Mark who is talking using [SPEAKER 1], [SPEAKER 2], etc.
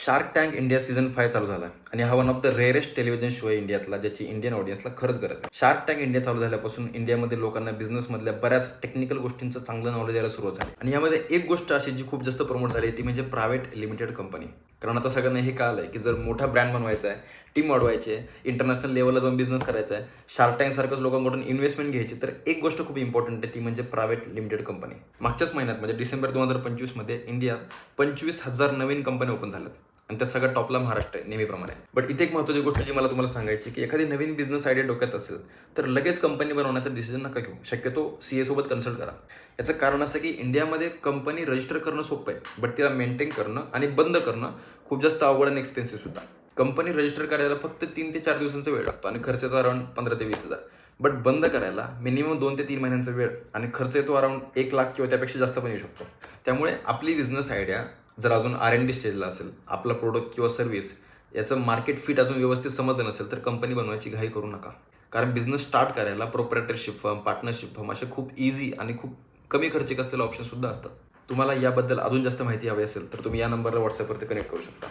[SPEAKER 1] Shark tank India season 5 चालू झाला आणि हा one of the rarest television show आहे इंडियातला, ज्याची इंडियन ऑडियन्सला खरंच गरज आहे. शार्क टँक इंडिया चालू झाल्यापासून इंडियामध्ये लोकांना बिझनेसमधल्या बऱ्याच टेक्निकल गोष्टींचं चांगलं नॉलेज यायला सुरुवात झाली. आणि यामध्ये एक गोष्ट अशी जी खूप जास्त प्रमोट झाली ती म्हणजे प्रायव्हेट लिमिटेड कंपनी. कारण आता सगळ्यांना हे कळालं आहे की जर मोठा ब्रँड बनवायचा आहे, टीम वाढवायची आहे, इंटरनॅशनल लेवलला जाऊन बिझनेस करायचा आहे, शार्क टँकसारखंच लोकांकडून इन्व्हेस्टमेंट घ्यायची, तर एक गोष्ट खूप इम्पॉर्टंट आहे ती म्हणजे प्रायव्हेट लिमिटेड कंपनी. मागच्याच महिन्यात म्हणजे डिसेंबर 2025मध्ये इंडियात 25,000 नवीन कंपन्या ओपन झाल्यात आणि त्या सगळ्यात टॉपला महाराष्ट्र आहे नेहमीप्रमाणे. बट इथे एक महत्त्वाची गोष्ट जी मला तुम्हाला सांगायची की एखादी नवीन बिझनेस आयडिया डोक्यात असेल तर लगेच कंपनी बनवण्याचा डिसिजन नका घेऊ. शक्यतो CA सोबत कन्सल्ट करा. याचं कारण असं की इंडियामध्ये कंपनी रजिस्टर करणं सोपं आहे, बट तिला मेंटेन करणं आणि बंद करणं खूप जास्त अवघड आणि एक्सपेन्सिव्ह सुद्धा. कंपनी रजिस्टर करायला फक्त 3 ते 4 दिवसांचा वेळ लागतो आणि खर्च येतो अराउंड 15 ते 20,000. बट बंद करायला मिनिमम 2 ते 3 महिन्यांचा वेळ आणि खर्च येतो अराउंड 1,00,000 किंवा त्यापेक्षा जास्त पण येऊ शकतो. त्यामुळे आपली बिझनेस आयडिया जर अजून R&D स्टेजला असेल, आपला प्रोडक्ट किंवा सर्व्हिस याचं मार्केट फिट अजून व्यवस्थित समजलं नसेल तर कंपनी बनवायची घाई करू नका. कारण बिझनेस स्टार्ट करायला प्रोप्रायटरशिप फर्म, पार्टनरशिप फर्म असे खूप इझी आणि खूप कमी खर्चिक असलेले ऑप्शनसुद्धा असतात. तुम्हाला याबद्दल अजून जास्त माहिती हवी असेल तर तुम्ही या नंबरला व्हॉट्सअपवरती कनेक्ट करू शकता.